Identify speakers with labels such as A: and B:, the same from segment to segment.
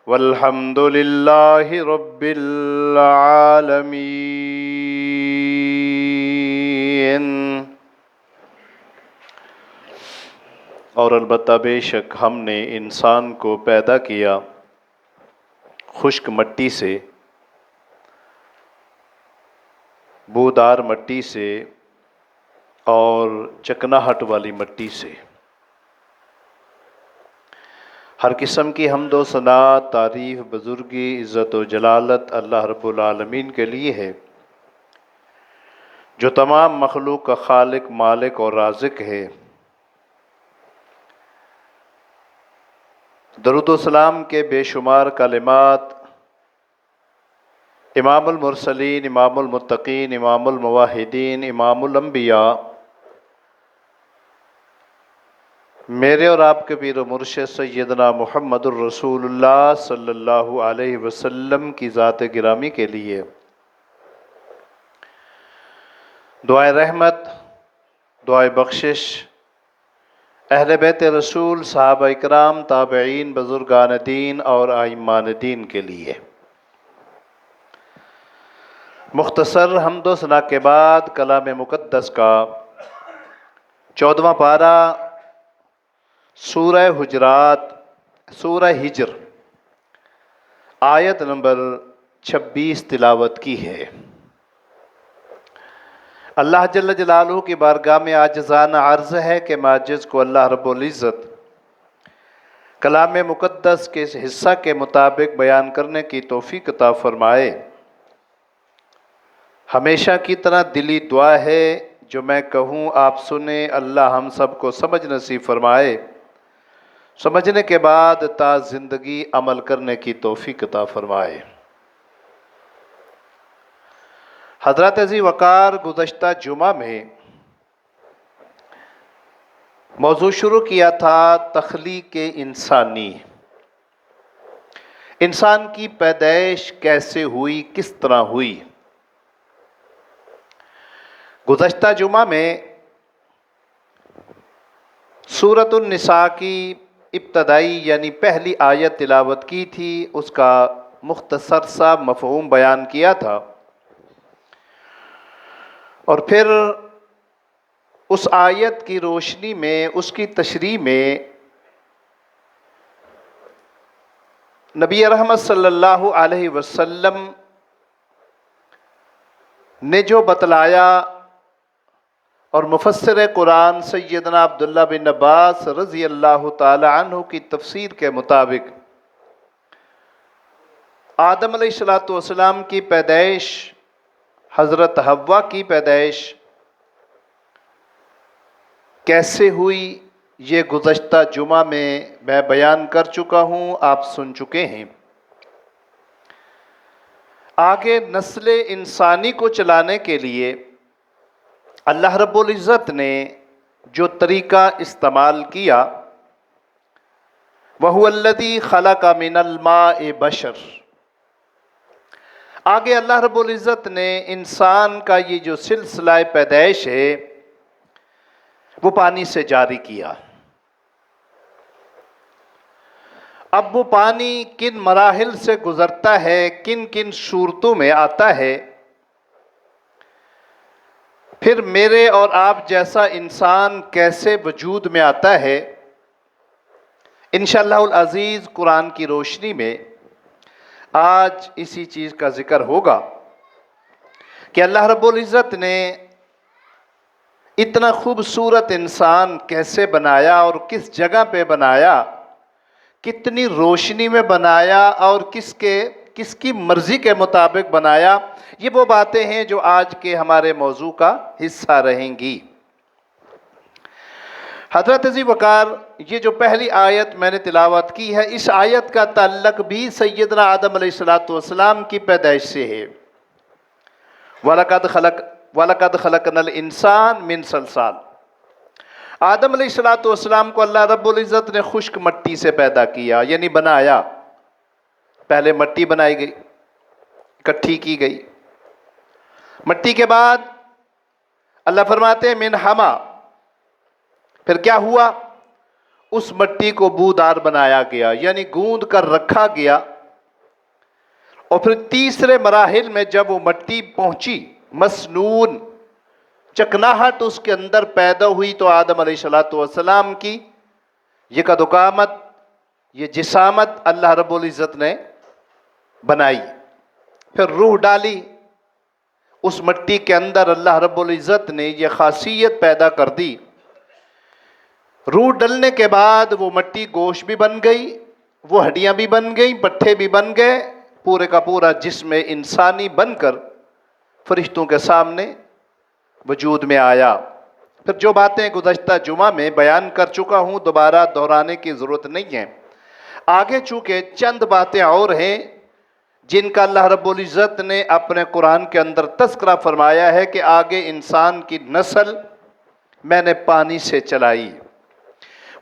A: والحمد للہ رب العالمین۔ اور البتہ بے شک ہم نے انسان کو پیدا کیا خشک مٹی سے، بودار مٹی سے اور چکناہٹ والی مٹی سے۔ ہر قسم کی حمد و ثنا، تعریف، بزرگی، عزت و جلالت اللہ رب العالمین کے لیے ہے، جو تمام مخلوق کا خالق، مالک اور رازق ہے۔ درود و سلام کے بے شمار کلمات امام المرسلین، امام المتقین، امام الموحدین، امام الانبیاء، میرے اور آپ کے پیر و مرشد سیدنا محمد الرسول اللہ صلی اللہ علیہ وسلم کی ذات گرامی کے لیے دعائے رحمت، دعائے بخشش اہل بیت رسول، صحابہ اکرام، تابعین، بزرگان دین اور ائمان دین کے لیے۔ مختصر حمد و ثنا کے بعد کلام مقدس کا 14واں پارہ سورہ حجرات، سورہ ہجر، آیت نمبر 26 تلاوت کی ہے۔ اللہ جل جلالہ کی بارگاہ میں عاجزانہ عرض ہے کہ معجز کو اللہ رب العزت کلام مقدس کے اس حصہ کے مطابق بیان کرنے کی توفیق عطا فرمائے۔ ہمیشہ کی طرح دلی دعا ہے، جو میں کہوں آپ سنیں، اللہ ہم سب کو سمجھ نصیب فرمائے، سمجھنے کے بعد تا زندگی عمل کرنے کی توفیق عطا فرمائے۔ حضرات عزیز وقار، گزشتہ جمعہ میں موضوع شروع کیا تھا تخلیق انسانی، انسان کی پیدائش کیسے ہوئی، کس طرح ہوئی۔ گزشتہ جمعہ میں سورۃ النساء کی ابتدائی یعنی پہلی آیت تلاوت کی تھی، اس کا مختصر سا مفہوم بیان کیا تھا، اور پھر اس آیت کی روشنی میں، اس کی تشریح میں نبی رحمت صلی اللہ علیہ وسلم نے جو بتلایا، اور مفسر قرآن سیدنا عبداللہ بن عباس رضی اللہ تعالی عنہ کی تفسیر کے مطابق آدم علیہ السلام کی پیدائش، حضرت حوا کی پیدائش کیسے ہوئی، یہ گزشتہ جمعہ میں بیان کر چکا ہوں، آپ سن چکے ہیں۔ آگے نسل انسانی کو چلانے کے لیے اللہ رب العزت نے جو طریقہ استعمال کیا، وَهُوَ الَّذِي خَلَقَ مِنَ الْمَاءِ بَشَرٍ، آگے اللہ رب العزت نے انسان کا یہ جو سلسلہ پیدائش ہے وہ پانی سے جاری کیا۔ اب وہ پانی کن مراحل سے گزرتا ہے، کن کن صورتوں میں آتا ہے، پھر میرے اور آپ جیسا انسان کیسے وجود میں آتا ہے، انشاءاللہ العزیز قرآن کی روشنی میں آج اسی چیز کا ذکر ہوگا کہ اللہ رب العزت نے اتنا خوبصورت انسان کیسے بنایا اور کس جگہ پہ بنایا، کتنی روشنی میں بنایا اور کس کی مرضی کے مطابق بنایا۔ یہ وہ باتیں ہیں جو آج کے ہمارے موضوع کا حصہ رہیں گی۔ حضرت عزیز وقار، یہ جو پہلی آیت میں نے تلاوت کی ہے، اس آیت کا تعلق بھی سیدنا آدم علیہ السلام کی پیدائش سے ہے۔ وَلَقَدْ خَلَقْنَا الْإِنسَانَ مِنْ صَلْصَالٍ، آدم علیہ السلام کو اللہ رب العزت نے خشک مٹی سے پیدا کیا، یعنی بنایا۔ پہلے مٹی بنائی گئی، اکٹھی کی گئی، مٹی کے بعد اللہ فرماتے ہیں من حما، پھر کیا ہوا، اس مٹی کو بودار بنایا گیا، یعنی گوندھ کر رکھا گیا۔ اور پھر تیسرے مراحل میں جب وہ مٹی پہنچی، مسنون، چکناہٹ اس کے اندر پیدا ہوئی، تو آدم علیہ السلام کی یہ قدوقامت، یہ جسامت اللہ رب العزت نے بنائی۔ پھر روح ڈالی اس مٹی کے اندر، اللہ رب العزت نے یہ خاصیت پیدا کر دی۔ روح ڈلنے کے بعد وہ مٹی گوشت بھی بن گئی، وہ ہڈیاں بھی بن گئیں، پٹھے بھی بن گئے، پورے کا پورا جسم انسانی بن کر فرشتوں کے سامنے وجود میں آیا۔ پھر جو باتیں گزشتہ جمعہ میں بیان کر چکا ہوں، دوبارہ دہرانے کی ضرورت نہیں ہے۔ آگے چونکہ چند باتیں اور ہیں جن کا اللہ رب العزت نے اپنے قرآن کے اندر تذکرہ فرمایا ہے کہ آگے انسان کی نسل میں نے پانی سے چلائی۔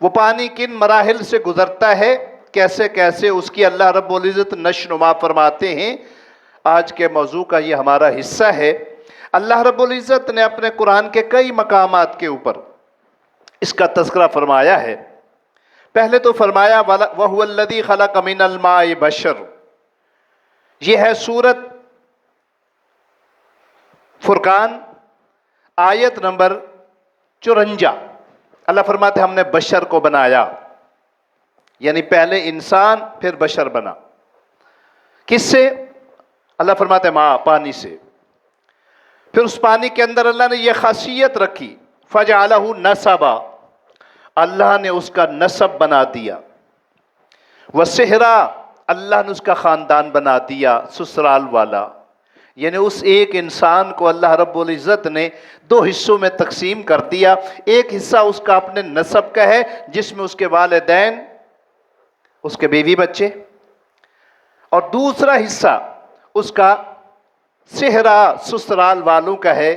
A: وہ پانی کن مراحل سے گزرتا ہے، کیسے کیسے اس کی اللہ رب العزت نشو نما فرماتے ہیں، آج کے موضوع کا یہ ہمارا حصہ ہے۔ اللہ رب العزت نے اپنے قرآن کے کئی مقامات کے اوپر اس کا تذکرہ فرمایا ہے۔ پہلے تو فرمایا وَهُوَ الَّذِي خَلَقَ مِنَ الْمَاءِ بَشَرٌ، یہ ہے سورت فرقان آیت نمبر 54۔ اللہ فرماتے ہم نے بشر کو بنایا، یعنی پہلے انسان پھر بشر بنا۔ کس سے؟ اللہ فرماتے ماں، پانی سے۔ پھر اس پانی کے اندر اللہ نے یہ خاصیت رکھی، فَجَعَلَهُ نَسَبًا، اللہ نے اس کا نسب بنا دیا، وَسِحْرًا، اللہ نے اس کا خاندان بنا دیا، سسرال والا۔ یعنی اس ایک انسان کو اللہ رب العزت نے دو حصوں میں تقسیم کر دیا۔ ایک حصہ اس کا اپنے نسب کا ہے، جس میں اس کے والدین، اس کے بیوی بچے، اور دوسرا حصہ اس کا صحرا، سسرال والوں کا ہے۔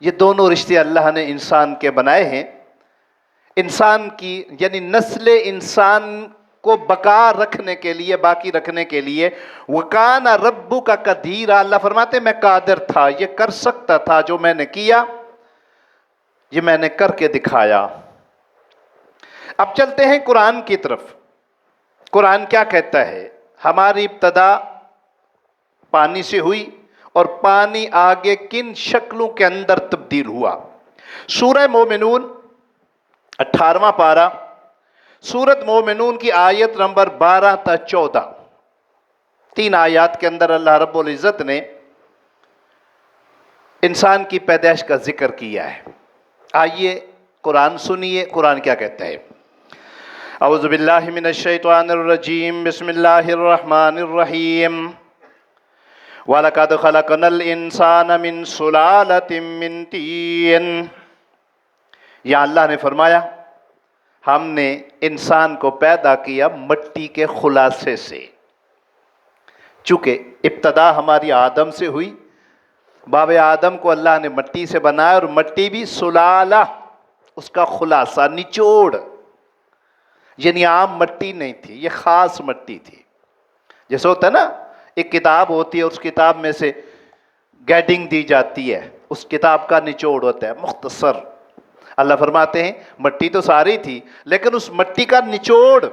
A: یہ دونوں رشتے اللہ نے انسان کے بنائے ہیں۔ انسان کی یعنی نسل انسان کو بقا رکھنے کے لیے، باقی رکھنے کے لیے، وَكَانَ رَبُّكَ قَدِيرًا، اللہ فرماتے میں قادر تھا، یہ کر سکتا تھا، جو میں نے کیا یہ میں نے کر کے دکھایا۔ اب چلتے ہیں قرآن کی طرف۔ قرآن کیا کہتا ہے؟ ہماری ابتدا پانی سے ہوئی، اور پانی آگے کن شکلوں کے اندر تبدیل ہوا۔ سورہ مومنون 18واں پارہ، سورت مومنون کی آیت نمبر 12 تا 14، 3 آیات کے اندر اللہ رب العزت نے انسان کی پیدائش کا ذکر کیا ہے۔ آئیے قرآن سنیے، قرآن کیا کہتا ہے۔ اعوذ باللہ من الشیطان الرجیم، بسم اللہ الرحمن الرحیم۔ وَلَقَدْ خَلَقْنَا الْإِنسَانَ مِنْ سُلَالَةٍ مِّن طِينٍ، یا اللہ نے فرمایا ہم نے انسان کو پیدا کیا مٹی کے خلاصے سے۔ چونکہ ابتدا ہماری آدم سے ہوئی، باب آدم کو اللہ نے مٹی سے بنایا، اور مٹی بھی سلالہ، اس کا خلاصہ، نچوڑ، یعنی عام مٹی نہیں تھی، یہ خاص مٹی تھی۔ جیسے ہوتا ہے نا، ایک کتاب ہوتی ہے، اس کتاب میں سے گیڈنگ دی جاتی ہے، اس کتاب کا نچوڑ ہوتا ہے مختصر۔ اللہ فرماتے ہیں مٹی تو ساری تھی، لیکن اس مٹی کا نچوڑ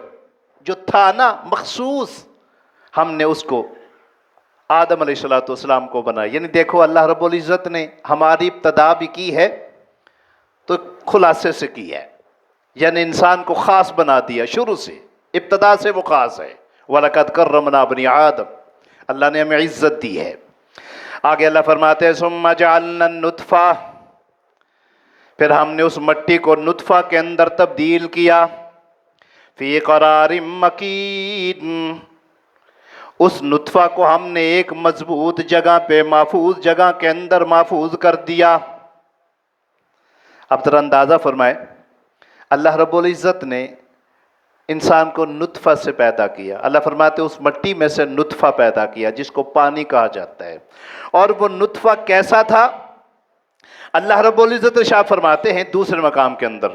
A: جو تھا نا مخصوص، ہم نے اس کو آدم علیہ السلام کو بنایا۔ یعنی دیکھو اللہ رب العزت نے ہماری ابتدا بھی کی ہے تو خلاصے سے کی ہے، یعنی انسان کو خاص بنا دیا شروع سے، ابتدا سے وہ خاص ہے۔ وَلَقَدْ كَرَّمْنَا بَنِي آدم، اللہ نے ہمیں عزت دی ہے۔ آگے اللہ فرماتے ہیں ثُمَّ جَعَلْنَا النُّطْفَةَ، پھر ہم نے اس مٹی کو نطفہ کے اندر تبدیل کیا، فی قرار مکین، اس نطفہ کو ہم نے ایک مضبوط جگہ پہ، محفوظ جگہ کے اندر محفوظ کر دیا۔ اب ذرا اندازہ فرمائے، اللہ رب العزت نے انسان کو نطفہ سے پیدا کیا۔ اللہ فرماتے اس مٹی میں سے نطفہ پیدا کیا جس کو پانی کہا جاتا ہے، اور وہ نطفہ کیسا تھا؟ اللہ رب العزت ارشاد فرماتے ہیں دوسرے مقام کے اندر،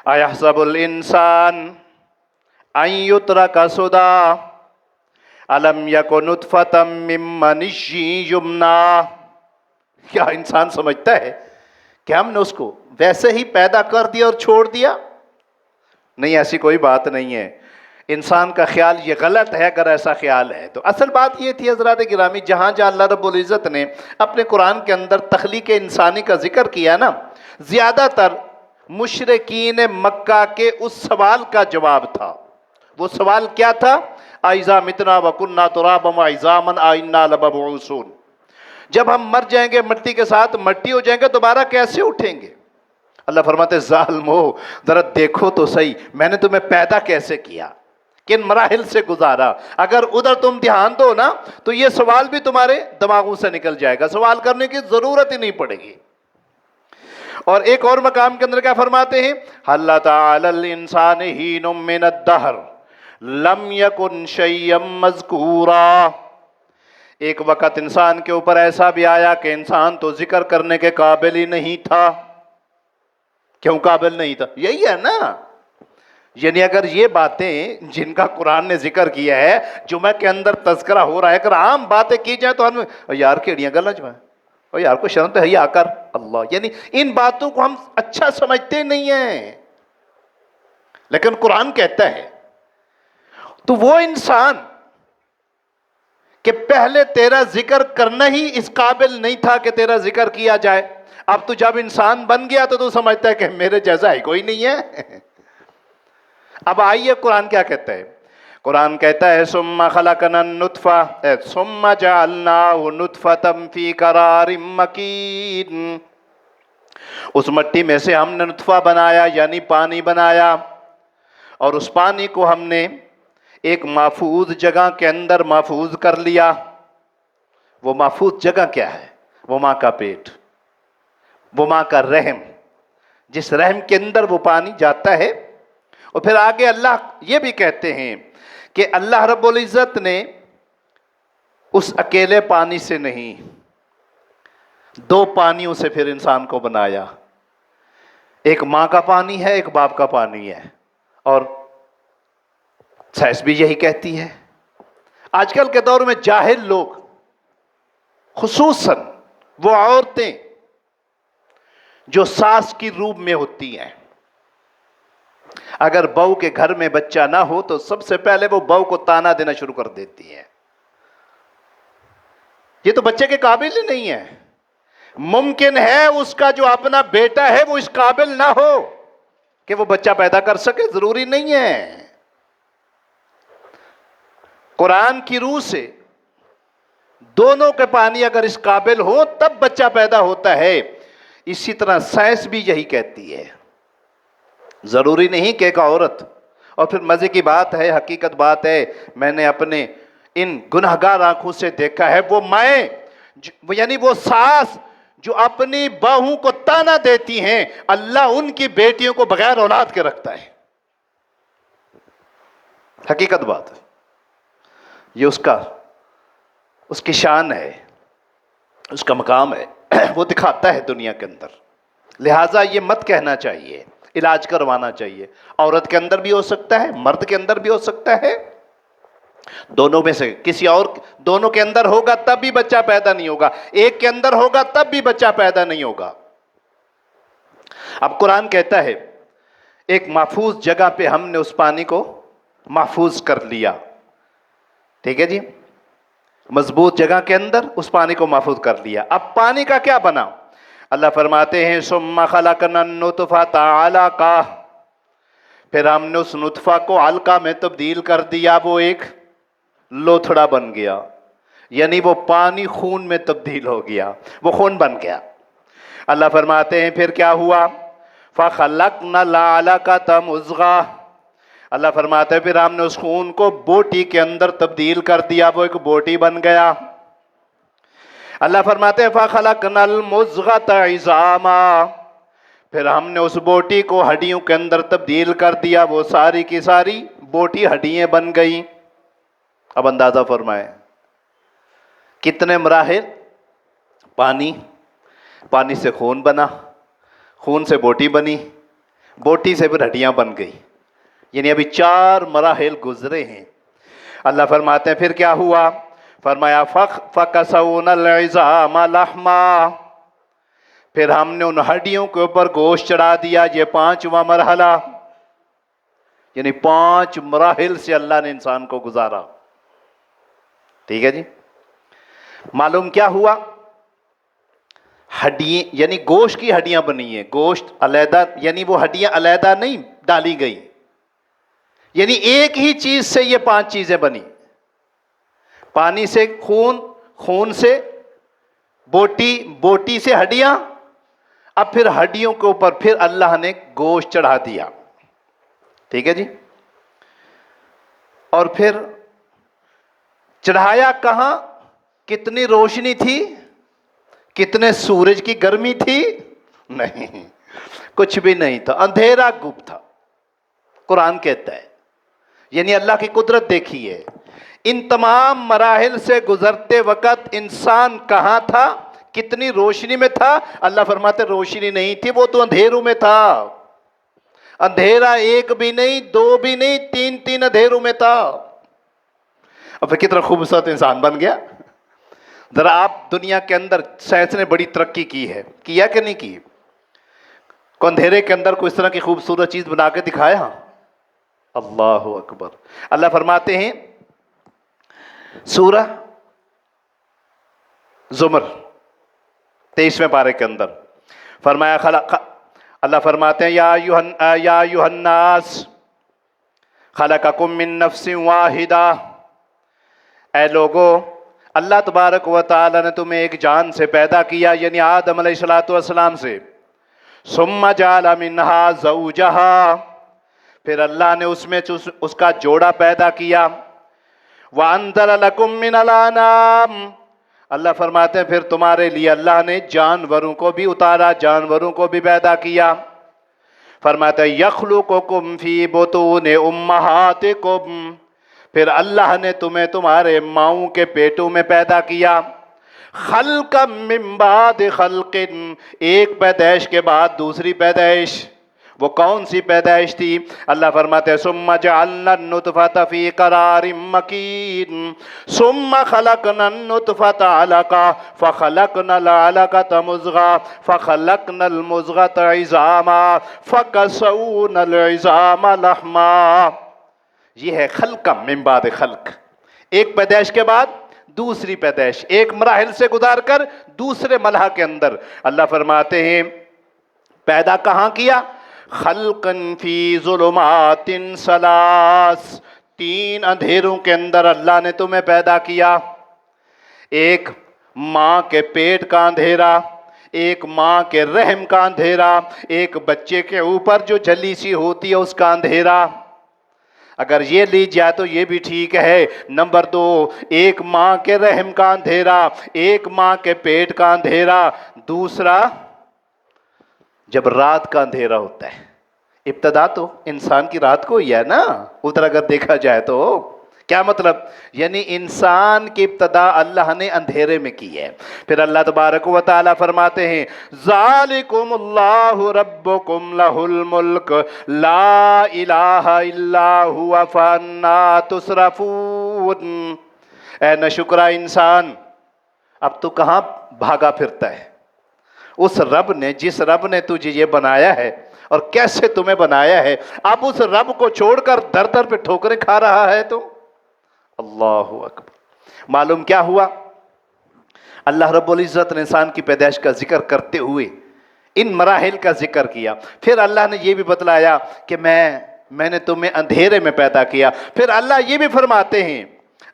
A: اَيَحْسَبُ الْإِنسَانُ أَن يُتْرَكَ سُدًى أَلَمْ يَكُ نُطْفَةً مِّن مَّنِيٍّ يُمْنَىٰ، کیا انسان سمجھتا ہے کہ ہم نے اس کو ویسے ہی پیدا کر دیا اور چھوڑ دیا؟ نہیں، ایسی کوئی بات نہیں ہے، انسان کا خیال یہ غلط ہے اگر ایسا خیال ہے تو۔ اصل بات یہ تھی حضرات گرامی، جہاں جہاں اللہ رب العزت نے اپنے قرآن کے اندر تخلیق انسانی کا ذکر کیا نا، زیادہ تر مشرکین مکہ کے اس سوال کا جواب تھا۔ وہ سوال کیا تھا؟ اَإِذَا مِتْنَا وَكُنَّا تُرَابًا وَعِظَامًا أَإِنَّا لَمَبْعُوثُونَ، جب ہم مر جائیں گے، مٹی کے ساتھ مٹی ہو جائیں گے، دوبارہ کیسے اٹھیں گے؟ اللہ فرماتے ظالمو، ذرا دیکھو تو صحیح، میں نے تمہیں پیدا کیسے کیا، کن مراحل سے گزارا۔ اگر ادھر تم دھیان دو نا تو یہ سوال بھی تمہارے دماغوں سے نکل جائے گا، سوال کرنے کی ضرورت ہی نہیں پڑے گی۔ اور ایک اور مقام کے اندر کیا فرماتے ہیں؟ حَلَّ تَعَالَى الْإِنسَانِ حِينٌ مِّنَ الدَّهْرِ لَمْ يَكُنْ شَيْئًا مَذْكُورًا، ایک وقت انسان کے اوپر ایسا بھی آیا کہ انسان تو ذکر کرنے کے قابل ہی نہیں تھا۔ کیوں قابل نہیں تھا؟ یہی ہے نا، یعنی اگر یہ باتیں جن کا قرآن نے ذکر کیا ہے، جمعہ کے اندر تذکرہ ہو رہا ہے، اگر عام باتیں کی جائیں تو ہم یار کیڑیاں گلیں جو ہیں، اور یار کو شرم تو حیا کر اللہ، یعنی ان باتوں کو ہم اچھا سمجھتے نہیں ہیں، لیکن قرآن کہتا ہے تو وہ انسان کہ پہلے تیرا ذکر کرنا ہی اس قابل نہیں تھا کہ تیرا ذکر کیا جائے، اب تو جب انسان بن گیا تو سمجھتا ہے کہ میرے جیسا ہی کوئی نہیں ہے۔ اب آئیے قرآن کیا کہتا ہے؟ قرآن کہتا ہے ثم خلقنا النطفہ ثم جعلناہ نطفۃ فی قرار مکین، اس مٹی میں سے ہم نے نطفہ بنایا یعنی پانی بنایا، اور اس پانی کو ہم نے ایک محفوظ جگہ کے اندر محفوظ کر لیا۔ وہ محفوظ جگہ کیا ہے؟ وہ ماں کا پیٹ، وہ ماں کا رحم، جس رحم کے اندر وہ پانی جاتا ہے۔ اور پھر آگے اللہ یہ بھی کہتے ہیں کہ اللہ رب العزت نے اس اکیلے پانی سے نہیں، دو پانیوں سے پھر انسان کو بنایا، ایک ماں کا پانی ہے، ایک باپ کا پانی ہے۔ اور سائنس بھی یہی کہتی ہے۔ آج کل کے دور میں جاہل لوگ، خصوصاً وہ عورتیں جو ساس کی روپ میں ہوتی ہیں، اگر بہو کے گھر میں بچہ نہ ہو تو سب سے پہلے وہ بہو کو تانا دینا شروع کر دیتی ہیں، یہ تو بچے کے قابل ہی نہیں ہے۔ ممکن ہے اس کا جو اپنا بیٹا ہے وہ اس قابل نہ ہو کہ وہ بچہ پیدا کر سکے، ضروری نہیں ہے۔ قرآن کی روح سے دونوں کے پانی اگر اس قابل ہو تب بچہ پیدا ہوتا ہے۔ اسی طرح سائنس بھی یہی کہتی ہے، ضروری نہیں کہ ایک عورت، اور پھر مزے کی بات ہے، حقیقت بات ہے، میں نے اپنے ان گنہگار آنکھوں سے دیکھا ہے، وہ مائیں یعنی وہ ساس جو اپنی بہو کو تانا دیتی ہیں، اللہ ان کی بیٹیوں کو بغیر اولاد کے رکھتا ہے۔ حقیقت بات ہے، یہ اس کی شان ہے، اس کا مقام ہے، وہ دکھاتا ہے دنیا کے اندر۔ لہٰذا یہ مت کہنا چاہیے، علاج کروانا چاہیے۔ عورت کے اندر بھی ہو سکتا ہے، مرد کے اندر بھی ہو سکتا ہے، دونوں میں سے کسی اور، دونوں کے اندر ہوگا تب بھی بچہ پیدا نہیں ہوگا، ایک کے اندر ہوگا تب بھی بچہ پیدا نہیں ہوگا۔ اب قرآن کہتا ہے ایک محفوظ جگہ پہ ہم نے اس پانی کو محفوظ کر لیا، ٹھیک ہے جی، مضبوط جگہ کے اندر اس پانی کو محفوظ کر لیا۔ اب پانی کا کیا بنا؟ اللہ فرماتے ہیں ثم خلقنا النطفۃ علقہ، پھر ہم نے اس نطفہ کو علقہ میں تبدیل کر دیا، وہ ایک لوتھڑا بن گیا، یعنی وہ پانی خون میں تبدیل ہو گیا، وہ خون بن گیا۔ اللہ فرماتے ہیں پھر کیا ہوا؟ فَخَلَقْنَا الْعَلَقَةَ مُضْغَةً، اللہ فرماتے ہیں پھر ہم نے اس خون کو بوٹی کے اندر تبدیل کر دیا، وہ ایک بوٹی بن گیا۔ اللہ فرماتے ہیں فَخَلَقْنَا الْمُضْغَةَ عِظَامًا، پھر ہم نے اس بوٹی کو ہڈیوں کے اندر تبدیل کر دیا، وہ ساری کی ساری بوٹی ہڈیاں بن گئی۔ اب اندازہ فرمائیں کتنے مراحل، پانی سے خون بنا، خون سے بوٹی بنی، بوٹی سے پھر ہڈیاں بن گئی، یعنی ابھی 4 مراحل گزرے ہیں۔ اللہ فرماتے ہیں پھر کیا ہوا؟ فرمایا فَكَسَوْنَا الْعِظَامَ لَحْمًا، پھر ہم نے ان ہڈیوں کے اوپر گوشت چڑھا دیا، یہ 5واں مرحلہ۔ یعنی 5 مراحل سے اللہ نے انسان کو گزارا. ٹھیک ہے جی. معلوم کیا ہوا؟ ہڈیاں یعنی گوشت کی ہڈیاں بنی ہیں. گوشت علیحدہ یعنی وہ ہڈیاں علیحدہ نہیں ڈالی گئی، یعنی ایک ہی چیز سے یہ 5 چیزیں بنی. پانی سے خون، خون سے بوٹی، بوٹی سے ہڈیاں، اب پھر ہڈیوں کے اوپر پھر اللہ نے گوشت چڑھا دیا. ٹھیک ہے جی. اور پھر چڑھایا کہاں؟ کتنی روشنی تھی؟ کتنے سورج کی گرمی تھی؟ نہیں، کچھ بھی نہیں تھا، اندھیرا گپ تھا. قرآن کہتا ہے، یعنی اللہ کی قدرت دیکھیے. ان تمام مراحل سے گزرتے وقت انسان کہاں تھا؟ کتنی روشنی میں تھا؟ اللہ فرماتے روشنی نہیں تھی، وہ تو اندھیروں میں تھا. اندھیرا 1 بھی نہیں، 2 بھی نہیں، 3 اندھیروں میں تھا. اب کتنا خوبصورت انسان بن گیا. ذرا آپ دنیا کے اندر سائنس نے بڑی ترقی کی ہے، کیا کہ نہیں کی؟ کو اندھیرے کے اندر کوئی اس طرح کی خوبصورت چیز بنا کے دکھایا؟ اللہ اکبر. اللہ فرماتے ہیں سورہ زمر 23ویں پارے کے اندر فرمایا اللہ فرماتے ہیں یا ایھا الناس خلقکم من نفس واحدہ، اے لوگو اللہ تبارک و تعالی نے تمہیں ایک جان سے پیدا کیا، یعنی آدم علیہ السلام سے. ثم جعل منہا زوجہا، پھر اللہ نے اس میں اس کا جوڑا پیدا کیا. وَأَنزَلَ لَكُم مِّنَ الْأَنْعَامِ، اللہ فرماتے ہیں پھر تمہارے لیے اللہ نے جانوروں کو بھی اتارا، جانوروں کو بھی پیدا کیا. فرماتے ہیں يَخْلُقُكُمْ فِي بُطُونِ أُمَّهَاتِكُمْ، پھر اللہ نے تمہیں تمہارے ماؤں کے پیٹوں میں پیدا کیا. خلقا من بعد خلق، ایک پیدائش کے بعد دوسری پیدائش. وہ کون سی پیدائش تھی؟ اللہ فرماتے ہیں ثم جعلنا النطفة في قرار مكين ثم خلقنا النطفة علقة فخلقنا العلقة مضغة فخلقنا المضغة عظاما فكسونا العظام لحما. یہ ہے خلقا من بعد خلق، ایک پیدائش کے بعد دوسری پیدائش، ایک مراحل سے گزار کر دوسرے ملحہ کے اندر. اللہ فرماتے ہیں پیدا کہاں کیا؟ خلقا فی ظلمات ثلاث، 3 اندھیروں کے اندر اللہ نے تمہیں پیدا کیا. ایک ماں کے پیٹ کا اندھیرا، ایک ماں کے رحم کا اندھیرا، ایک بچے کے اوپر جو جلی سی ہوتی ہے اس کا اندھیرا. اگر یہ لی جائے تو یہ بھی ٹھیک ہے. نمبر 2، ایک ماں کے رحم کا اندھیرا، ایک ماں کے پیٹ کا اندھیرا. دوسرا جب رات کا اندھیرا ہوتا ہے. ابتدا تو انسان کی رات کو ہی ہے نا ادھر اگر دیکھا جائے تو. کیا مطلب؟ یعنی انسان کی ابتدا اللہ نے اندھیرے میں کی ہے. پھر اللہ تبارک و تعالی فرماتے ہیں ذالکم اللہ ربکم لہ الملک لا الہ الا ہوا فانا تصرفون. اے ناشکرا انسان، اب تو کہاں بھاگا پھرتا ہے؟ اس رب نے، جس رب نے تجھے یہ بنایا ہے اور کیسے تمہیں بنایا ہے، اب اس رب کو چھوڑ کر در در پہ ٹھوکریں کھا رہا ہے تو. اللہ اکبر. معلوم کیا ہوا؟ اللہ رب العزت نے انسان کی پیدائش کا ذکر کرتے ہوئے ان مراحل کا ذکر کیا. پھر اللہ نے یہ بھی بتلایا کہ میں نے تمہیں اندھیرے میں پیدا کیا. پھر اللہ یہ بھی فرماتے ہیں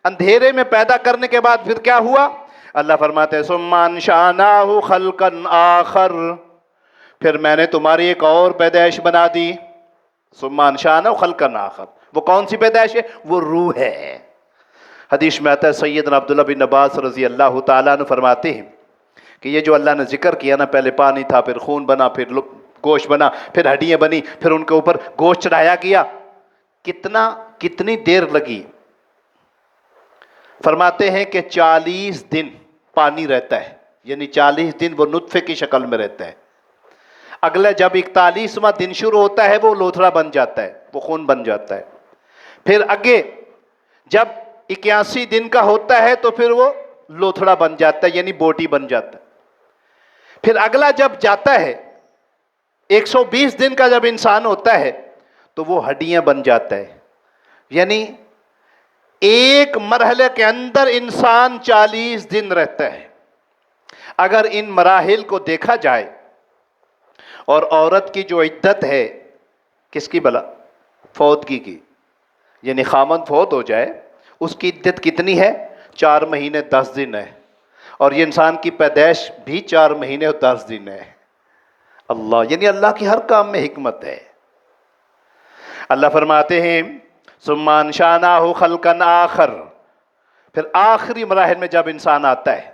A: اندھیرے میں پیدا کرنے کے بعد پھر کیا ہوا؟ اللہ فرماتے ہیں ثم انشأناه خلقا آخر، پھر میں نے تمہاری ایک اور پیدائش بنا دی. ثم انشأناه خلقا آخر، وہ کون سی پیدائش ہے؟ وہ روح ہے. حدیث میں آتا ہے سیدنا عبداللہ بن عباس رضی اللہ تعالیٰ عنہ فرماتے ہیں کہ یہ جو اللہ نے ذکر کیا نا، پہلے پانی تھا، پھر خون بنا، پھر گوشت بنا، پھر ہڈیاں بنی، پھر ان کے اوپر گوشت چڑھایا گیا. کتنی دیر لگی؟ فرماتے ہیں کہ 40 دن پانی رہتا ہے، یعنی 40 دن وہ نطفے کی شکل میں رہتا ہے. اگلے جب 41واں دن شروع ہوتا ہے وہ لوتھڑا بن جاتا ہے، وہ خون بن جاتا ہے. پھر آگے جب 81 دن کا ہوتا ہے تو پھر وہ لوتھڑا بن جاتا ہے، یعنی بوٹی بن جاتا ہے. پھر اگلا جب جاتا ہے 120 دن کا جب انسان ہوتا ہے تو وہ ہڈیاں بن جاتا ہے. یعنی ایک مرحلے کے اندر انسان 40 دن رہتا ہے. اگر ان مراحل کو دیکھا جائے اور عورت کی جو عدت ہے، کس کی بلا؟ فوتگی کی. یعنی خامند فوت ہو جائے، اس کی عدت کتنی ہے؟ 4 مہینے 10 دن ہے. اور یہ انسان کی پیدائش بھی 4 مہینے اور 10 دن ہے. اللہ، یعنی اللہ کی ہر کام میں حکمت ہے. اللہ فرماتے ہیں ثم انشأناه خلقا آخر، پھر آخری مراحل میں جب انسان آتا ہے،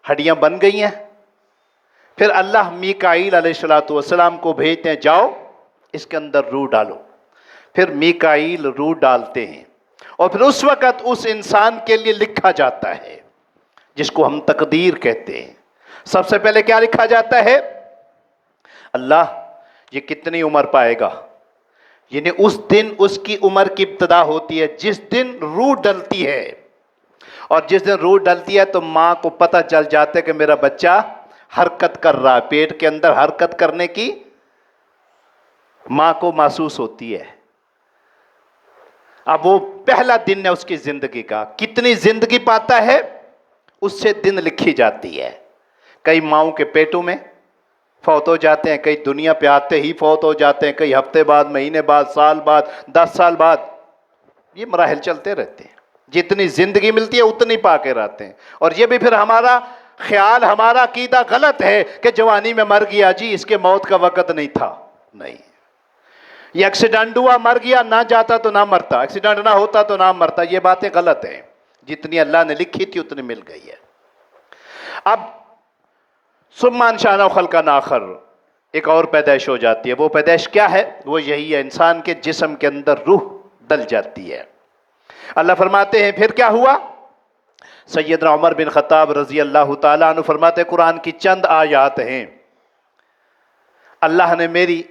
A: ہڈیاں بن گئی ہیں، پھر اللہ میکائیل علیہ السلام کو بھیجتے ہیں، جاؤ اس کے اندر روح ڈالو. پھر میکائیل روح ڈالتے ہیں، اور پھر اس وقت اس انسان کے لیے لکھا جاتا ہے جس کو ہم تقدیر کہتے ہیں. سب سے پہلے کیا لکھا جاتا ہے؟ اللہ یہ کتنی عمر پائے گا. یعنی اس دن اس کی عمر کی ابتدا ہوتی ہے جس دن روح ڈلتی ہے. اور جس دن روح ڈلتی ہے تو ماں کو پتہ چل جاتا ہے کہ میرا بچہ حرکت کر رہا ہے. پیٹ کے اندر حرکت کرنے کی ماں کو محسوس ہوتی ہے. اب وہ پہلا دن ہے اس کی زندگی کا. کتنی زندگی پاتا ہے اس سے دن لکھی جاتی ہے. کئی ماؤں کے پیٹوں میں فوت ہو جاتے ہیں، کئی دنیا پہ آتے ہی فوت ہو جاتے ہیں، کئی ہفتے بعد، مہینے بعد، سال بعد، 10 سال بعد. یہ مراحل چلتے رہتے ہیں. جتنی زندگی ملتی ہے اتنی پا کے رہتے ہیں. اور یہ بھی پھر ہمارا خیال، ہمارا عقیدہ غلط ہے کہ جوانی میں مر گیا جی، اس کے موت کا وقت نہیں تھا. نہیں، یہ ایکسیڈنٹ ہوا مر گیا، نہ جاتا تو نہ مرتا، ایکسیڈنٹ نہ ہوتا تو نہ مرتا. یہ باتیں غلط ہیں. جتنی اللہ نے لکھی تھی اتنی مل گئی ہے. اب ثم انشأناه خلقا آخر، ایک اور پیدائش ہو جاتی ہے. وہ پیدائش کیا ہے؟ وہ یہی ہے، انسان کے جسم کے اندر روح ڈل جاتی ہے. اللہ فرماتے ہیں پھر کیا ہوا؟ سیدنا عمر بن خطاب رضی اللہ تعالیٰ عنہ فرماتے ہیں قرآن کی چند آیات ہیں اللہ نے میری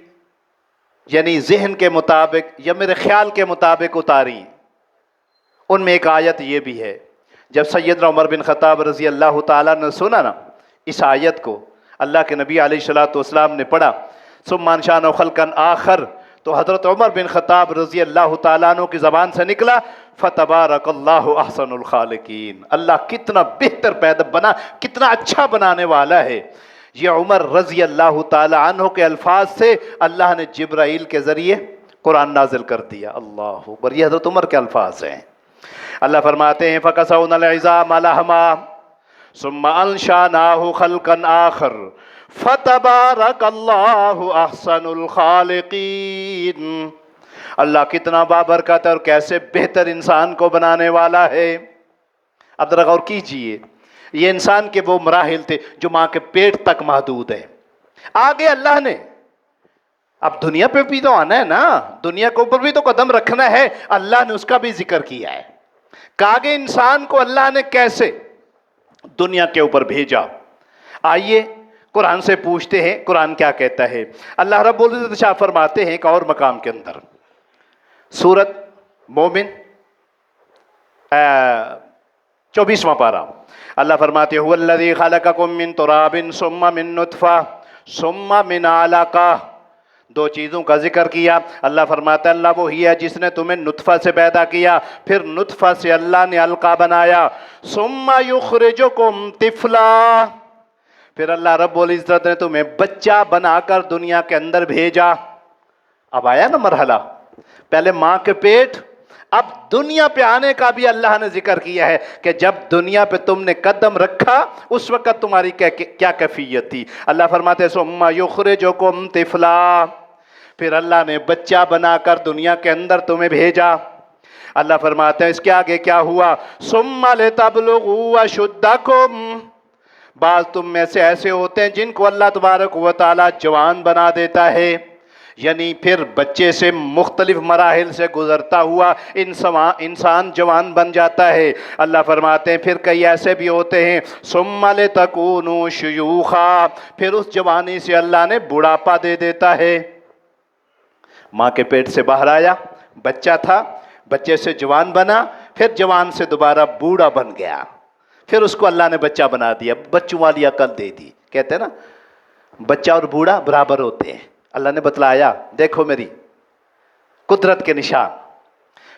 A: یعنی ذہن کے مطابق یا میرے خیال کے مطابق اتاری. ان میں ایک آیت یہ بھی ہے، جب سیدنا عمر بن خطاب رضی اللہ تعالیٰ نے سنا نا اس آیت کو، اللہ کے نبی علیہ السلام نے پڑھا ثم انشأناه خلقا آخر، تو حضرت عمر بن خطاب رضی اللہ تعالیٰ عنہ کی زبان سے نکلا فتبارک اللہ احسن الخالقین. اللہ کتنا بہتر پیدا بنا، کتنا اچھا بنانے والا ہے. یہ عمر رضی اللہ تعالیٰ عنہ کے الفاظ سے اللہ نے جبرائیل کے ذریعے قرآن نازل کر دیا. اللہ اکبر، یہ حضرت عمر کے الفاظ ہیں. اللہ فرماتے ہیں فَكَسَوْنَا الْعِظَامَ لَحْمًا ثُمَّ أَنشَأْنَاهُ خَلْقًا آخَرَ فَتَبَارَكَ اللَّهُ أَحْسَنُ الْخَالِقِينَ. اللہ کتنا بابرکت اور کیسے بہتر انسان کو بنانے والا ہے. اب ذرا غور کیجئے، یہ انسان کے وہ مراحل تھے جو ماں کے پیٹ تک محدود ہیں. آگے اللہ نے اب دنیا پہ بھی تو آنا ہے نا، دنیا کے اوپر بھی تو قدم رکھنا ہے. اللہ نے اس کا بھی ذکر کیا ہے کہ آگے انسان کو اللہ نے کیسے دنیا کے اوپر بھیجا. آئیے قرآن سے پوچھتے ہیں قرآن کیا کہتا ہے. اللہ رب العزت ارشاد فرماتے ہیں ایک اور مقام کے اندر، سورت مومن 24واں پارہ، اللہ فرماتے ہیں هو الذی خلقکم من تراب ثم من نطفہ ثم من علقہ. دو چیزوں کا ذکر کیا. اللہ فرماتا ہے اللہ وہی ہے جس نے تمہیں نطفہ سے پیدا کیا، پھر نطفہ سے اللہ نے علقہ بنایا، ثم یخرجکم طفلا، پھر اللہ رب العزت نے تمہیں بچہ بنا کر دنیا کے اندر بھیجا. اب آیا نا مرحلہ، پہلے ماں کے پیٹ، اب دنیا پہ آنے کا بھی اللہ نے ذکر کیا ہے کہ جب دنیا پہ تم نے قدم رکھا اس وقت تمہاری کیا کیفیت تھی. اللہ فرماتے ہیں ثم یخرجکم طفلا، پھر اللہ نے بچہ بنا کر دنیا کے اندر تمہیں بھیجا. اللہ فرماتے ہیں اس کے آگے کیا ہوا ثم لتبلغوا اشدکم. بعض تم میں سے ایسے ہوتے ہیں جن کو اللہ تبارک و تعالی جوان بنا دیتا ہے، یعنی پھر بچے سے مختلف مراحل سے گزرتا ہوا انسان جوان بن جاتا ہے. اللہ فرماتے ہیں پھر کئی ایسے بھی ہوتے ہیں ثم لتکونوا شیوخا، پھر اس جوانی سے اللہ نے بڑھاپا دے دیتا ہے. ماں کے پیٹ سے باہر آیا، بچہ تھا، بچے سے جوان بنا، پھر جوان سے دوبارہ بوڑھا بن گیا، پھر اس کو اللہ نے بچہ بنا دیا، بچوں والی عقل دے دی. کہتے ہیں نا بچہ اور بوڑھا برابر ہوتے ہیں. اللہ نے بتلایا دیکھو میری قدرت کے نشان۔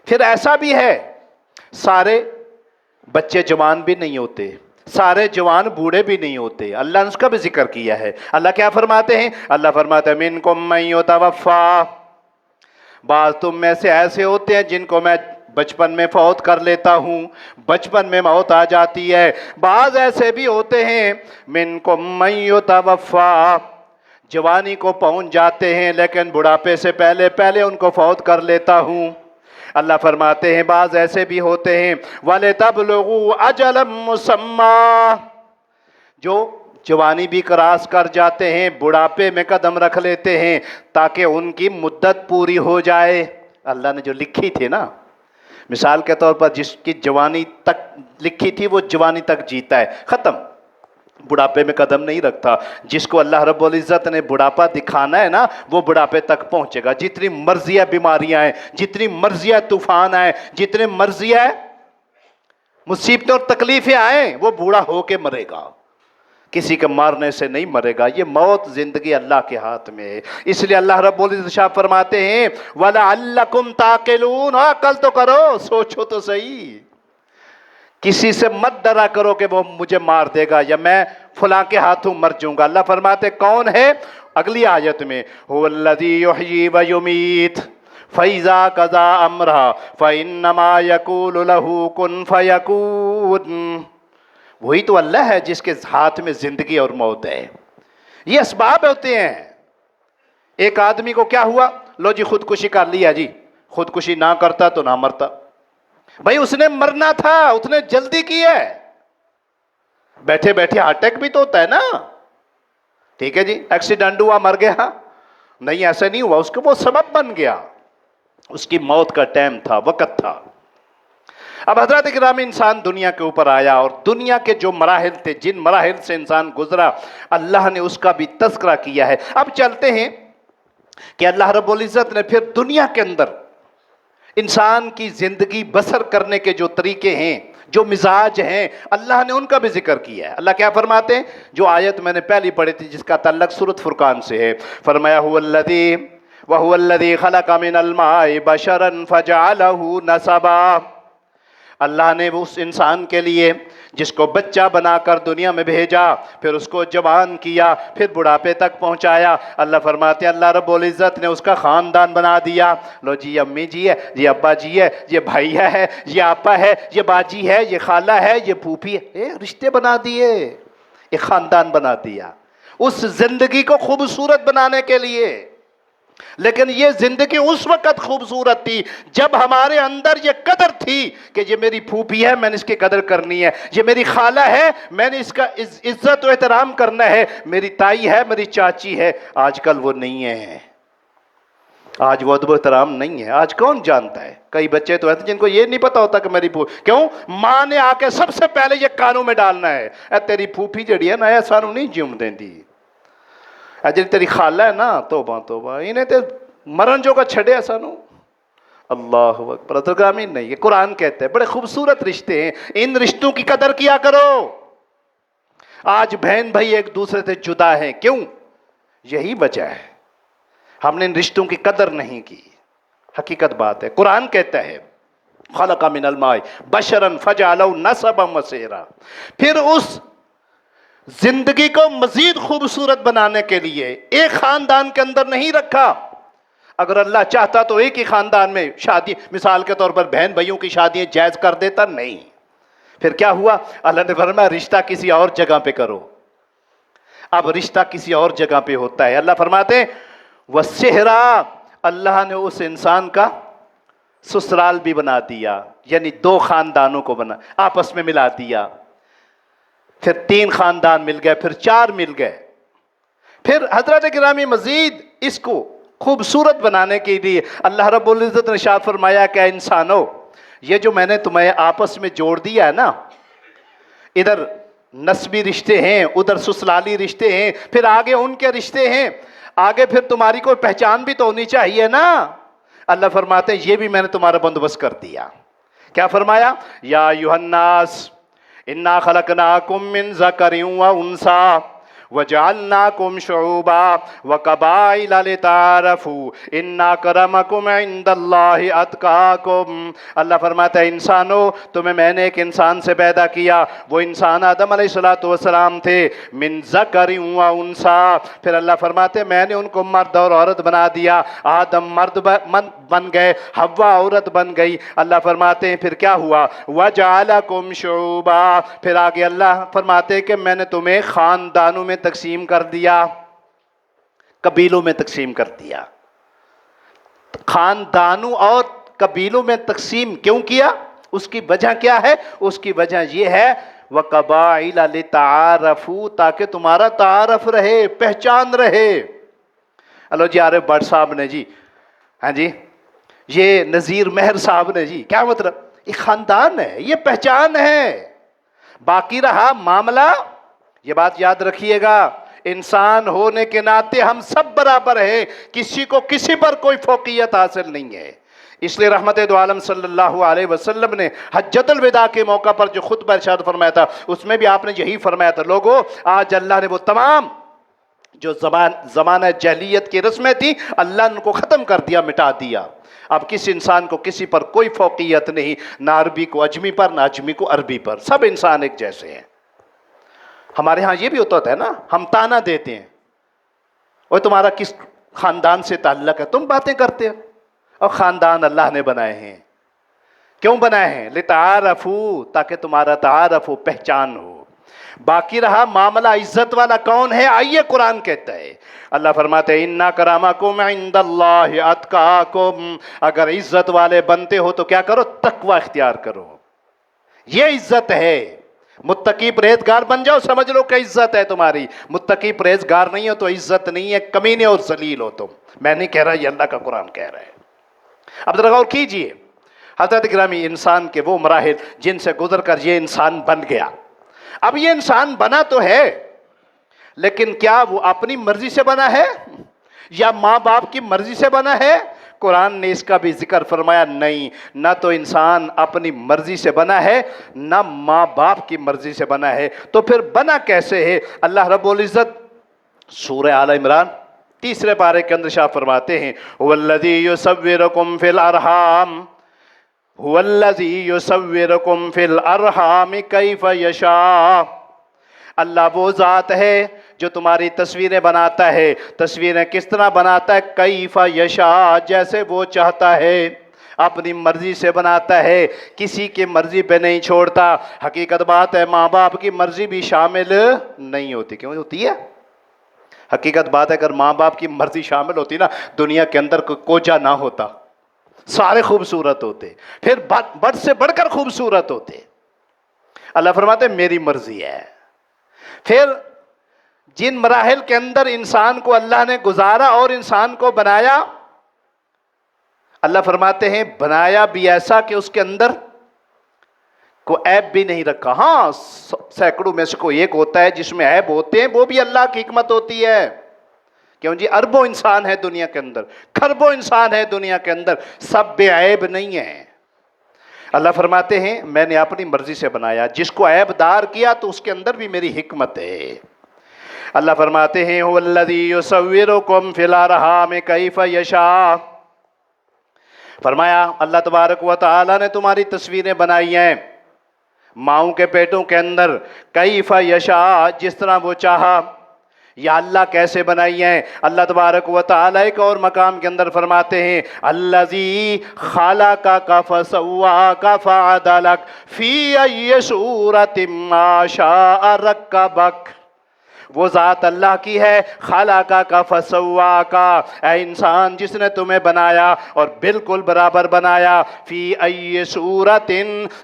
A: پھر ایسا بھی ہے سارے بچے جوان بھی نہیں ہوتے، سارے جوان بوڑھے بھی نہیں ہوتے، اللہ نے اس کا بھی ذکر کیا ہے۔ اللہ کیا فرماتے ہیں؟ اللہ فرماتے ہیں منکم من یتوفی، بعض تم میں سے ایسے ہوتے ہیں جن کو میں بچپن میں فوت کر لیتا ہوں، بچپن میں موت آ جاتی ہے۔ بعض ایسے بھی ہوتے ہیں منکم من یتوفی، جوانی کو پہنچ جاتے ہیں لیکن بڑھاپے سے پہلے پہلے ان کو فوت کر لیتا ہوں۔ اللہ فرماتے ہیں بعض ایسے بھی ہوتے ہیں وَلِتَبْلُغُوا أَجَلًا مُّسَمًّى، جو جوانی بھی کراس کر جاتے ہیں، بڑھاپے میں قدم رکھ لیتے ہیں تاکہ ان کی مدت پوری ہو جائے۔ اللہ نے جو لکھی تھی نا، مثال کے طور پر جس کی جوانی تک لکھی تھی وہ جوانی تک جیتا ہے، ختم، بڑھاپے میں قدم نہیں رکھتا۔ جس کو اللہ رب العزت نے بڑھاپا دکھانا ہے نا، وہ بڑھاپے تک پہنچے گا۔ جتنی مرضی بیماریاں ہیں، جتنی مرضی طوفان آئے، جتنے مرضی مصیبتیں اور تکلیفیں آئیں، وہ بوڑھا ہو کے مرے گا، کسی کے مارنے سے نہیں مرے گا۔ یہ موت زندگی اللہ کے ہاتھ میں ہے۔ اس لیے اللہ رب العزت شاہ فرماتے ہیں وَلَعَلَّكُمْ تَعْقِلُونَ، عقل تو کرو، سوچو تو صحیح، کسی سے مت ڈرا کرو کہ وہ مجھے مار دے گا یا میں فلاں کے ہاتھوں مر جاؤں گا۔ اللہ فرماتے کون ہے؟ اگلی آیت میں هُوَ الَّذِي يُحْيِي وَيُمِيتُ فَإِذَا قَضَىٰ أَمْرًا فَإِنَّمَا يَقُولُ لَهُ كُن فَيَكُونُ، وہی تو اللہ ہے جس کے ہاتھ میں زندگی اور موت ہے۔ یہ اسباب ہوتے ہیں۔ ایک آدمی کو کیا ہوا؟ لو جی خودکشی کر لیا جی، خودکشی نہ کرتا تو نہ مرتا۔ بھائی اس نے مرنا تھا، اس نے جلدی کی ہے، بیٹھے بیٹھے ہارٹ اٹیک بھی تو ہوتا ہے نا، ٹھیک ہے جی، ایکسیڈنٹ ہوا مر گیا، نہیں ایسا نہیں ہوا، اس کو وہ سبب بن گیا، اس کی موت کا ٹائم تھا، وقت تھا۔ اب حضرات کرام، انسان دنیا کے اوپر آیا اور دنیا کے جو مراحل تھے، جن مراحل سے انسان گزرا، اللہ نے اس کا بھی تذکرہ کیا ہے۔ اب چلتے ہیں کہ اللہ رب العزت نے پھر دنیا کے اندر انسان کی زندگی بسر کرنے کے جو طریقے ہیں، جو مزاج ہیں، اللہ نے ان کا بھی ذکر کیا ہے۔ اللہ کیا فرماتے ہیں؟ جو آیت میں نے پہلی پڑھی تھی جس کا تعلق سورۃ فرقان سے ہے، فرمایا وَهُوَ الَّذِي خَلَقَ مِنَ الْمَاءِ بَشَرًا فَجَعَلَهُ نَسَبًا، اللہ نے اس انسان کے لیے جس کو بچہ بنا کر دنیا میں بھیجا، پھر اس کو جوان کیا، پھر بڑھاپے تک پہنچایا، اللہ فرماتے ہیں اللہ رب العزت نے اس کا خاندان بنا دیا۔ لو جی یہ امی جی ہے، یہ ابا جی ہے، یہ بھائی ہے، یہ آپا ہے، یہ باجی ہے، یہ خالہ ہے، یہ پھوپھی ہے، رشتے بنا دیے، ایک خاندان بنا دیا اس زندگی کو خوبصورت بنانے کے لیے۔ لیکن یہ زندگی اس وقت خوبصورت تھی جب ہمارے اندر یہ قدر تھی کہ یہ میری پھوپھی ہے، میں نے اس کی قدر کرنی ہے، یہ میری خالہ ہے، میں نے اس کا عزت و احترام کرنا ہے، میری تائی ہے، میری چاچی ہے۔ آج کل وہ نہیں ہے، آج وہ ادب و احترام نہیں ہے۔ آج کون جانتا ہے؟ کئی بچے تو ہیں جن کو یہ نہیں پتا ہوتا کہ میری پھوپھی، کیوں؟ ماں نے آ کے سب سے پہلے یہ کانوں میں ڈالنا ہے، اے تیری پھوپھی جڑی ہے نا، اے سانو نہیں جیون دیندی، اجل تیری خالہ ہے نا، توبہ توبہ، انہیں تے مرن جو کا چھڑے سانو۔ اللہ اکبر، اترگامی نہیں، یہ قرآن کہتے ہیں بڑے خوبصورت رشتے ہیں، ان رشتوں کی قدر کیا کرو۔ آج بہن بھائی ایک دوسرے سے جدا ہیں، کیوں؟ یہی وجہ ہے، ہم نے ان رشتوں کی قدر نہیں کی۔ حقیقت بات ہے، قرآن کہتا ہے خلق من الماء بشرا فجعله نسبا وسیرا، پھر اس زندگی کو مزید خوبصورت بنانے کے لیے ایک خاندان کے اندر نہیں رکھا۔ اگر اللہ چاہتا تو ایک ہی خاندان میں شادی، مثال کے طور پر بہن بھائیوں کی شادیاں جائز کر دیتا، نہیں۔ پھر کیا ہوا؟ اللہ نے فرمایا رشتہ کسی اور جگہ پہ کرو۔ اب رشتہ کسی اور جگہ پہ ہوتا ہے۔ اللہ فرماتے ہیں وَالسِّحْرَا، اللہ نے اس انسان کا سسرال بھی بنا دیا، یعنی دو خاندانوں کو بنا آپس میں ملا دیا، پھر 3 خاندان مل گئے، پھر 4 مل گئے۔ پھر حضرت گرامی مزید اس کو خوبصورت بنانے کے لیے اللہ رب العزت نے ارشاد فرمایا کہ اے انسانو، یہ جو میں نے تمہیں آپس میں جوڑ دیا ہے نا، ادھر نسبی رشتے ہیں، ادھر سسرالی رشتے ہیں، پھر آگے ان کے رشتے ہیں، آگے پھر تمہاری کوئی پہچان بھی تو ہونی چاہیے نا۔ اللہ فرماتے ہیں یہ بھی میں نے تمہارا بندوبست کر دیا۔ کیا فرمایا؟ یا ایھا الناس انا خلقناکم من ذکر و انثی وَجَعَلْنَاكُمْ شُعُوبًا وَقَبَائِلَ لِتَعَارَفُوا إِنَّ أَكْرَمَكُمْ عِندَ اللَّهِ أَتْقَاكُمْ۔ اللہ فرماتا ہے انسانوں تمہیں میں نے ایک انسان سے پیدا کیا، وہ انسان آدم علیہ السلام تھے، من ذکر و انثیٰ، پھر اللہ فرماتے ہیں میں نے ان کو مرد اور عورت بنا دیا، آدم مرد بن گئے، حوا عورت بن گئی۔ اللہ فرماتے ہیں پھر کیا ہوا، وَجَعَلَكُمْ شُعُوبًا، پھر آگے اللہ فرماتے ہیں کہ میں نے تمہیں خاندانوں میں تقسیم کر دیا، قبیلوں میں تقسیم کر دیا۔ خاندانوں اور قبیلوں میں تقسیم کیوں کیا؟ اس کی وجہ کیا ہے؟ اس کی وجہ یہ ہے وَقَبَائِلَ لِتَعَارَفُوا، تاکہ تمہارا تعارف رہے، پہچان رہے۔ اللہ جی عارف بٹ صاحب نے جی، ہاں جی یہ نذیر مہر صاحب نے جی، کیا مطلب؟ یہ خاندان ہے، یہ پہچان ہے۔ باقی رہا معاملہ، یہ بات یاد رکھیے گا، انسان ہونے کے ناطے ہم سب برابر ہیں، کسی کو کسی پر کوئی فوقیت حاصل نہیں ہے۔ اس لیے رحمت دو عالم صلی اللہ علیہ وسلم نے حجۃ الوداع کے موقع پر جو خطبہ ارشاد فرمایا تھا اس میں بھی آپ نے یہی فرمایا تھا، لوگوں آج اللہ نے وہ تمام جو زمانہ جاہلیت کی رسمیں تھیں اللہ نے ان کو ختم کر دیا، مٹا دیا۔ اب کسی انسان کو کسی پر کوئی فوقیت نہیں، نہ عربی کو اجمی پر، نہ اجمی کو عربی پر، سب انسان ایک جیسے ہیں۔ ہمارے ہاں یہ بھی ہوتا ہے نا، ہم تانا دیتے ہیں، وہ تمہارا کس خاندان سے تعلق ہے، تم باتیں کرتے ہو، اور خاندان اللہ نے بنائے ہیں، کیوں بنائے ہیں؟ لِتَعَارَفُوا، تاکہ تمہارا تعارف ہو، پہچان ہو۔ باقی رہا معاملہ عزت والا کون ہے، آئیے قرآن کہتا ہے، اللہ فرماتے ہیں اِنَّ أَكْرَمَكُمْ عِندَ اللَّهِ أَتْقَاكُمْ، اگر عزت والے بنتے ہو تو کیا کرو؟ تقوی اختیار کرو، یہ عزت ہے۔ متقی پرہیزگار بن جاؤ، سمجھ لو کہ عزت ہے تمہاری۔ متقی پرہیزگار نہیں ہو تو عزت نہیں ہے، کمینے اور ذلیل ہو تم۔ میں نہیں کہہ رہا، یہ اللہ کا قرآن کہہ رہا ہے۔ اب ذرا غور کیجئے، حضرت گرامی انسان کے وہ مراحل جن سے گزر کر یہ انسان بن گیا۔ اب یہ انسان بنا تو ہے، لیکن کیا وہ اپنی مرضی سے بنا ہے یا ماں باپ کی مرضی سے بنا ہے؟ قرآن نے اس کا بھی ذکر فرمایا، نہیں، نہ تو انسان اپنی مرضی سے بنا ہے، نہ ماں باپ کی مرضی سے بنا ہے، تو پھر بنا کیسے ہے؟ اللہ رب العزت سورہ آل عمران تیسرے پارے کے اندر شاہ فرماتے ہیں هو الذی یصورکم فی الارحام، هو الذی یصورکم فی الارحام کیف یشاء، اللہ وہ ذات ہے جو تمہاری تصویریں بناتا ہے۔ تصویریں کس طرح بناتا ہے؟ کیف یشاء، جیسے وہ چاہتا ہے، اپنی مرضی سے بناتا ہے، کسی کی مرضی پہ نہیں چھوڑتا۔ حقیقت بات ہے ماں باپ کی مرضی بھی شامل نہیں ہوتی، کیوں ہوتی ہے؟ حقیقت بات ہے اگر ماں باپ کی مرضی شامل ہوتی نا، دنیا کے اندر کوئی کوچا نہ ہوتا، سارے خوبصورت ہوتے، پھر بڑھ سے بڑھ کر خوبصورت ہوتے۔ اللہ فرماتے ہیں میری مرضی ہے۔ پھر جن مراحل کے اندر انسان کو اللہ نے گزارا اور انسان کو بنایا، اللہ فرماتے ہیں بنایا بھی ایسا کہ اس کے اندر کوئی عیب بھی نہیں رکھا۔ ہاں سینکڑوں میں سے کوئی ایک ہوتا ہے جس میں عیب ہوتے ہیں، وہ بھی اللہ کی حکمت ہوتی ہے۔ کیوں جی؟ اربوں انسان ہے دنیا کے اندر، کھربوں انسان ہے دنیا کے اندر، سب بے عیب نہیں ہیں۔ اللہ فرماتے ہیں میں نے اپنی مرضی سے بنایا، جس کو عیب دار کیا تو اس کے اندر بھی میری حکمت ہے۔ اللہ فرماتے ہیں هو الذی یصورکم فی الارحام کیف یشاء، فرمایا اللہ تبارک و تعالی نے تمہاری تصویریں بنائی ہیں ماؤں کے پیٹوں کے اندر، کیف یشاء، جس طرح وہ چاہا۔ یا اللہ کیسے بنائی ہیں؟ اللہ تبارک و تعالی ایک اور مقام کے اندر فرماتے ہیں الذی خلقک فسواک فعدلک فی ای صورت ما شاء رکبک، وہ ذات اللہ کی ہے، خلقک فسواک، اے انسان جس نے تمہیں بنایا اور بالکل برابر بنایا، فی ای صورت،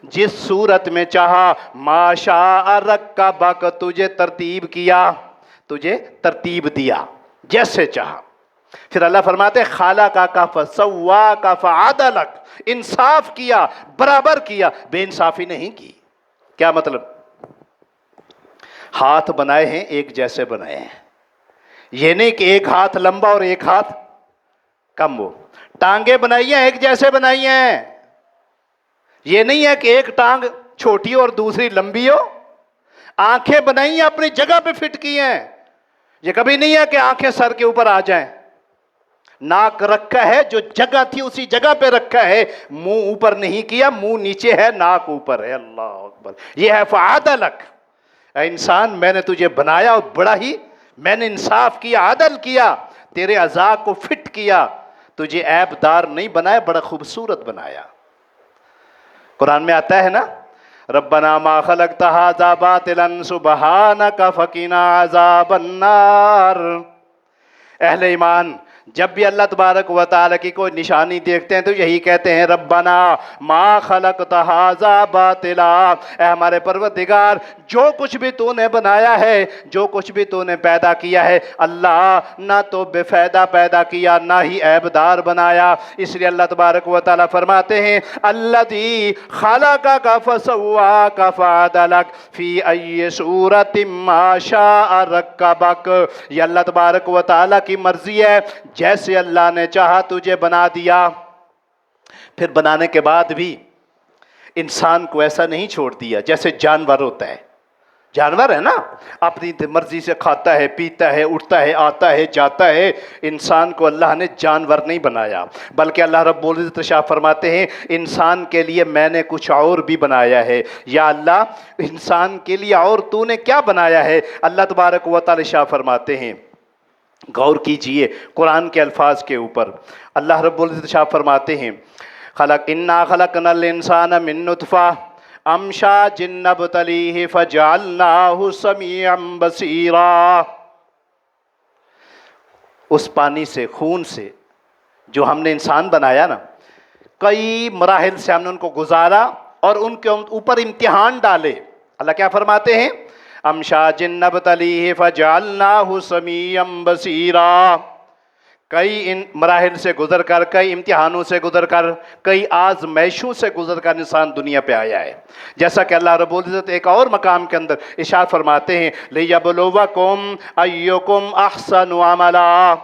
A: جس صورت میں چاہا، ما شاء رکبک، تجھے ترتیب کیا، تجھے ترتیب دیا جیسے چاہا۔ پھر اللہ فرماتے ہیں خلقک فسواک فعدلک، انصاف کیا، برابر کیا، بے انصافی نہیں کی۔ کیا مطلب؟ ہاتھ بنائے ہیں ایک جیسے بنائے ہیں، یہ نہیں کہ ایک ہاتھ لمبا اور ایک ہاتھ کم ہو۔ ٹانگیں بنائی ہیں ایک جیسے بنائی ہیں، یہ نہیں ہے کہ ایک ٹانگ چھوٹی اور دوسری لمبی ہو۔ آنکھیں بنائی ہیں اپنی جگہ پہ فٹ کی ہیں، یہ کبھی نہیں ہے کہ آنکھیں سر کے اوپر آ جائیں. ناک رکھا ہے، جو جگہ تھی اسی جگہ پہ رکھا ہے. منہ اوپر نہیں کیا، منہ نیچے ہے، ناک اوپر ہے. اللہ اکبر. یہ ہے فعادلک. اے انسان، میں نے تجھے بنایا اور بڑا ہی میں نے انصاف کیا، عدل کیا، تیرے اعضاء کو فٹ کیا، تجھے عیب دار نہیں بنایا، بڑا خوبصورت بنایا. قرآن میں آتا ہے نا، ربنا ما خلقت ھذا باطلا سبحانک فقنا عذاب النار. اہل ایمان جب بھی اللہ تبارک و تعالیٰ کی کوئی نشانی دیکھتے ہیں تو یہی کہتے ہیں ربنا ما خلقت ھذا باطلا. اے ہمارے پروردگار، جو کچھ بھی تو نے بنایا ہے، جو کچھ بھی تو نے پیدا کیا ہے، اللہ نہ تو بے فائدہ پیدا کیا، نہ ہی عیب دار بنایا. اس لیے اللہ تبارک و تعالیٰ فرماتے ہیں الذی خلقک فسواک فعدلک فی ای صورت ما شاء رکبک. یہ اللہ تبارک و تعالیٰ کی مرضی ہے، جیسے اللہ نے چاہا تجھے بنا دیا. پھر بنانے کے بعد بھی انسان کو ایسا نہیں چھوڑ دیا جیسے جانور ہوتا ہے. جانور ہے نا، اپنی مرضی سے کھاتا ہے، پیتا ہے، اٹھتا ہے، آتا ہے، جاتا ہے. انسان کو اللہ نے جانور نہیں بنایا، بلکہ اللہ رب العزت ارشاد فرماتے ہیں انسان کے لیے میں نے کچھ اور بھی بنایا ہے. یا اللہ، انسان کے لیے اور تو نے کیا بنایا ہے؟ اللہ تبارک و تعالی ارشاد فرماتے ہیں، غور کیجئے قرآن کے الفاظ کے اوپر. اللہ رب العزت ارشاد فرماتے ہیں انا خلقنا الانسان من نطفہ امشاج نبتلیہ فجعلناہ سمیعا بصیرا. اس پانی سے، خون سے جو ہم نے انسان بنایا نا، کئی مراحل سے ہم نے ان کو گزارا اور ان کے اوپر امتحان ڈالے. اللہ کیا فرماتے ہیں؟ امشاج نبتلیہ فجعلناہ سمیعا بصیرا. کئی مراحل سے گزر کر، کئی امتحانوں سے گزر کر، کئی آزمائشوں سے گزر کر انسان دنیا پہ آیا ہے. جیسا کہ اللہ رب العزت ایک اور مقام کے اندر ارشاد فرماتے ہیں لِيَبْلُوَكُمْ أَيُّكُمْ أَحْسَنُ عَمَلًا.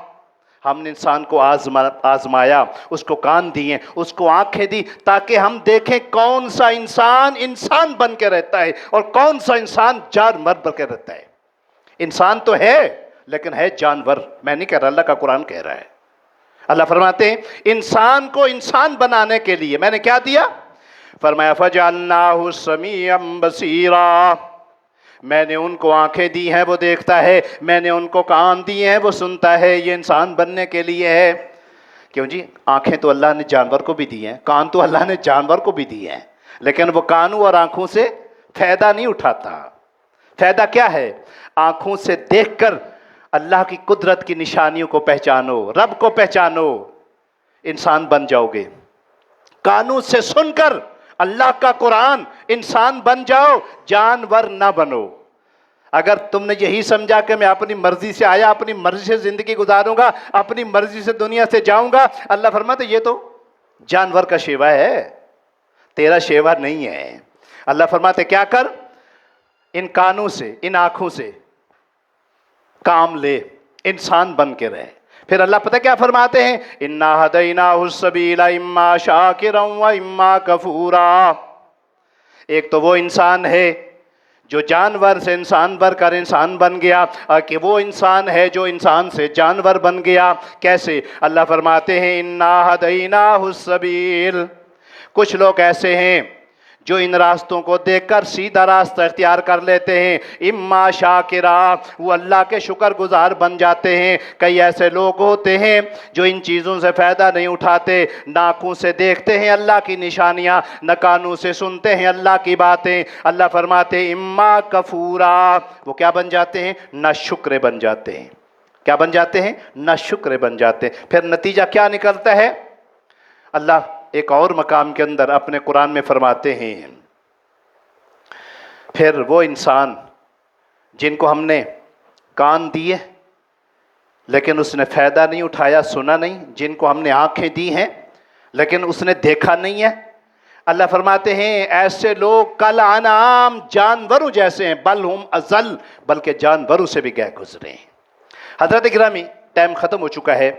A: ہم نے انسان کو آزمایا، اس کو کان دیے، اس کو آنکھیں دی، تاکہ ہم دیکھیں کون سا انسان انسان بن کے رہتا ہے اور کون سا انسان جانور بن کے رہتا ہے. انسان تو ہے لیکن ہے جانور. میں نہیں کہہ رہا، اللہ کا قرآن کہہ رہا ہے. اللہ فرماتے ہیں انسان کو انسان بنانے کے لیے میں نے کیا دیا؟ فرمایا فَجَعَلْنَاهُ سَمِيعًا بَصِيرًا. میں نے ان کو آنکھیں دی ہیں، وہ دیکھتا ہے. میں نے ان کو کان دیے ہیں، وہ سنتا ہے. یہ انسان بننے کے لیے ہے. کیوں جی؟ آنکھیں تو اللہ نے جانور کو بھی دی ہیں، کان تو اللہ نے جانور کو بھی دی ہیں، لیکن وہ کانوں اور آنکھوں سے فائدہ نہیں اٹھاتا. فائدہ کیا ہے؟ آنکھوں سے دیکھ کر اللہ کی قدرت کی نشانیوں کو پہچانو، رب کو پہچانو، انسان بن جاؤ گے. کانوں سے سن کر اللہ کا قرآن، انسان بن جاؤ، جانور نہ بنو. اگر تم نے یہی سمجھا کہ میں اپنی مرضی سے آیا، اپنی مرضی سے زندگی گزاروں گا، اپنی مرضی سے دنیا سے جاؤں گا، اللہ فرماتے یہ تو جانور کا شیوا ہے، تیرا شیوا نہیں ہے. اللہ فرماتے کیا کر؟ ان کانوں سے، ان آنکھوں سے کام لے، انسان بن کے رہے. پھر اللہ پتہ کیا فرماتے ہیں؟ اِنَّا هَدَيْنَاهُ السَّبِيلَ إِمَّا شَاكِرًا وَإِمَّا كَفُورًا. ایک تو وہ انسان ہے جو جانور سے انسان بن کر انسان بن گیا، اور کہ وہ انسان ہے جو انسان سے جانور بن گیا. کیسے؟ اللہ فرماتے ہیں اِنَّا هَدَيْنَاهُ السَّبِيلَ. کچھ لوگ ایسے ہیں جو ان راستوں کو دیکھ کر سیدھا راستہ اختیار کر لیتے ہیں. اما شاکرا، وہ اللہ کے شکر گزار بن جاتے ہیں. کئی ایسے لوگ ہوتے ہیں جو ان چیزوں سے فائدہ نہیں اٹھاتے، نہ آنکھوں سے دیکھتے ہیں اللہ کی نشانیاں، نہ کانوں سے سنتے ہیں اللہ کی باتیں. اللہ فرماتے ہیں اما کفورا، وہ کیا بن جاتے ہیں؟ نہ شکر بن جاتے ہیں. کیا بن جاتے ہیں؟ نہ شکر بن جاتے ہیں. پھر نتیجہ کیا نکلتا ہے؟ اللہ ایک اور مقام کے اندر اپنے قرآن میں فرماتے ہیں پھر وہ انسان جن کو ہم نے کان دیے لیکن اس نے فائدہ نہیں اٹھایا، سنا نہیں، جن کو ہم نے آنکھیں دی ہیں لیکن اس نے دیکھا نہیں ہے. اللہ فرماتے ہیں ایسے لوگ کل انعام، جانوروں جیسے ہیں، بل ہم اضل، بلکہ جانوروں سے بھی گئے گزرے ہیں. حضرت گرامی، ٹائم ختم ہو چکا ہے.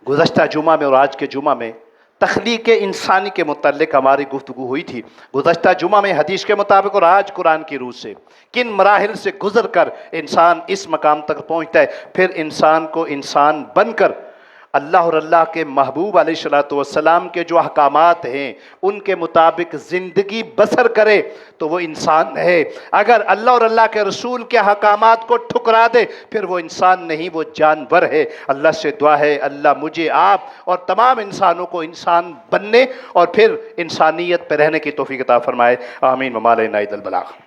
A: گزشتہ جمعہ میں اور آج کے جمعہ میں تخلیق انسانی کے متعلق ہماری گفتگو ہوئی تھی گزشتہ جمعہ میں حدیث کے مطابق، اور آج قرآن کی روح سے کن مراحل سے گزر کر انسان اس مقام تک پہنچتا ہے، پھر انسان کو انسان بن کر اللہ اور اللہ کے محبوب علیہ الصلوۃ والسلام کے جو احکامات ہیں ان کے مطابق زندگی بسر کرے تو وہ انسان ہے۔ اگر اللہ اور اللہ کے رسول کے احکامات کو ٹھکرا دے پھر وہ انسان نہیں، وہ جانور ہے۔ اللہ سے دعا ہے اللہ مجھے، آپ اور تمام انسانوں کو انسان بننے اور پھر انسانیت پہ رہنے کی توفیق عطا فرمائے، آمین۔ وما علینا الا البلاغ۔